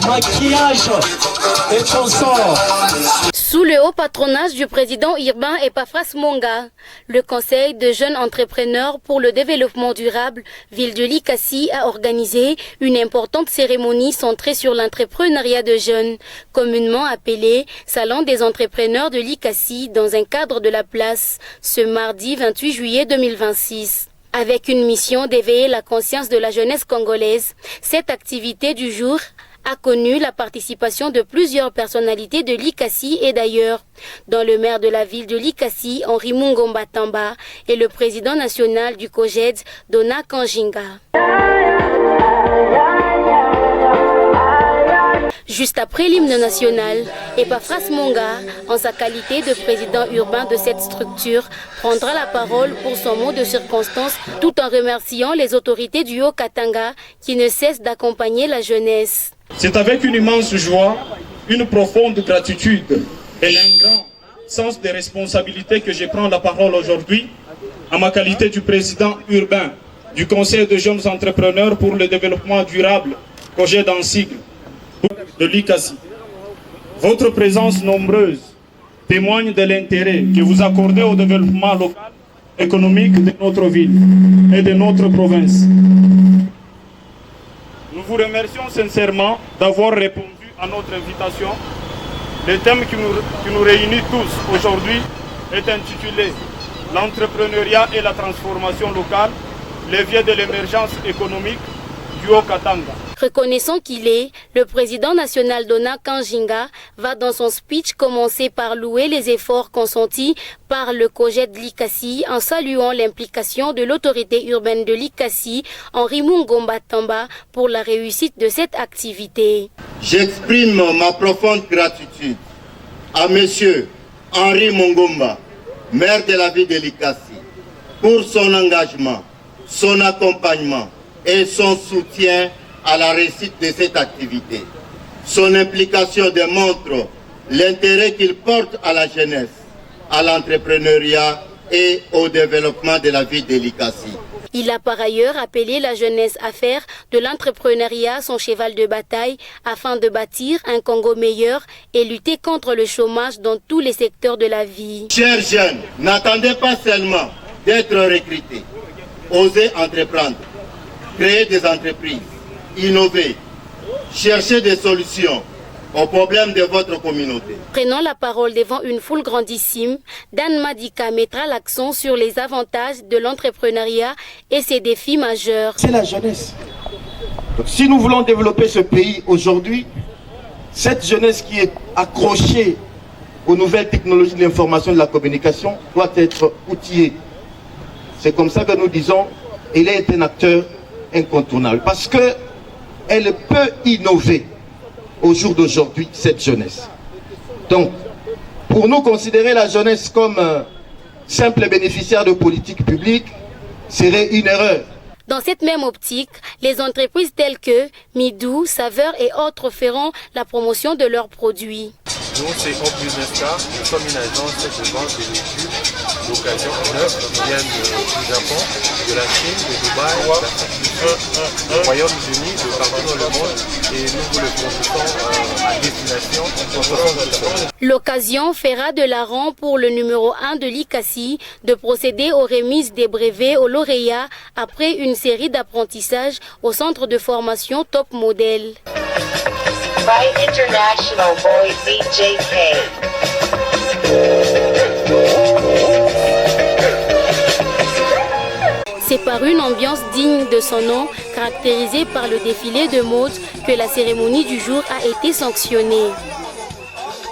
maquillage et chansons. Sous le haut patronage du président Urbain Epaphras Monga, le Conseil de jeunes entrepreneurs pour le développement durable, ville de Likassi, a organisé une importante cérémonie centrée sur l'entrepreneuriat de jeunes, communément appelée Salon des entrepreneurs de Likassi, dans un cadre de la place, ce mardi 28 juillet 2026. Avec une mission d'éveiller la conscience de la jeunesse congolaise, cette activité du jour a connu la participation de plusieurs personnalités de Likassi et d'ailleurs, dont le maire de la ville de Likassi, Henri Mungomba Tamba, et le président national du COJED, Dona Kanjinga. Juste après l'hymne national, Epaphras Monga, en sa qualité de président urbain de cette structure, prendra la parole pour son mot de circonstance tout en remerciant les autorités du Haut-Katanga qui ne cessent d'accompagner la jeunesse. C'est avec une immense joie, une profonde gratitude et un grand sens de responsabilité que je prends la parole aujourd'hui en ma qualité du président urbain du Conseil de jeunes entrepreneurs pour le développement durable, COJED en sigle, de Likassi. Votre présence nombreuse témoigne de l'intérêt que vous accordez au développement local économique de notre ville et de notre province. Nous vous remercions sincèrement d'avoir répondu à notre invitation. Le thème qui nous réunit tous aujourd'hui est intitulé « L'entrepreneuriat et la transformation locale, levier de l'émergence économique du Haut-Katanga ». Reconnaissant qu'il est, le président national Dona Kanjinga va dans son speech commencer par louer les efforts consentis par le COJED Likassi en saluant l'implication de l'autorité urbaine de Likassi, Henri Mungomba Tamba, pour la réussite de cette activité. J'exprime ma profonde gratitude à monsieur Henri Mungomba, maire de la ville de Likassi, pour son engagement, son accompagnement et son soutien à la réussite de cette activité. Son implication démontre l'intérêt qu'il porte à la jeunesse, à l'entrepreneuriat et au développement de la ville de Likassi. Il a par ailleurs appelé la jeunesse à faire de l'entrepreneuriat son cheval de bataille afin de bâtir un Congo meilleur et lutter contre le chômage dans tous les secteurs de la vie. Chers jeunes, n'attendez pas seulement d'être recrutés. Osez entreprendre, créer des entreprises, innover, chercher des solutions aux problèmes de votre communauté. Prenant la parole devant une foule grandissime, Dan Madika mettra l'accent sur les avantages de l'entrepreneuriat et ses défis majeurs. C'est la jeunesse. Donc, si nous voulons développer ce pays aujourd'hui, cette jeunesse qui est accrochée aux nouvelles technologies de l'information et de la communication doit être outillée. C'est comme ça que nous disons, elle est un acteur incontournable parce que elle peut innover au jour d'aujourd'hui, cette jeunesse. Donc, pour nous considérer la jeunesse comme simple bénéficiaire de politiques publiques serait une erreur. Dans cette même optique, les entreprises telles que Midou, Saveur et autres feront la promotion de leurs produits. Nous, c'est Home Business Car. Nous sommes une agence de vente de véhicules d'occasion neufs qui viennent du Japon, de la Chine, de Dubaï, du Royaume-Uni, de partout dans le monde. Et nous vous le fournissons à destination en 60%. L'occasion fera de l'hareng pour le numéro 1 de Likassi de procéder aux remises des brevets aux lauréats après une série d'apprentissages au centre de formation Top Model. By International Boy BJK. C'est par une ambiance digne de son nom, caractérisée par le défilé de mode, que la cérémonie du jour a été sanctionnée.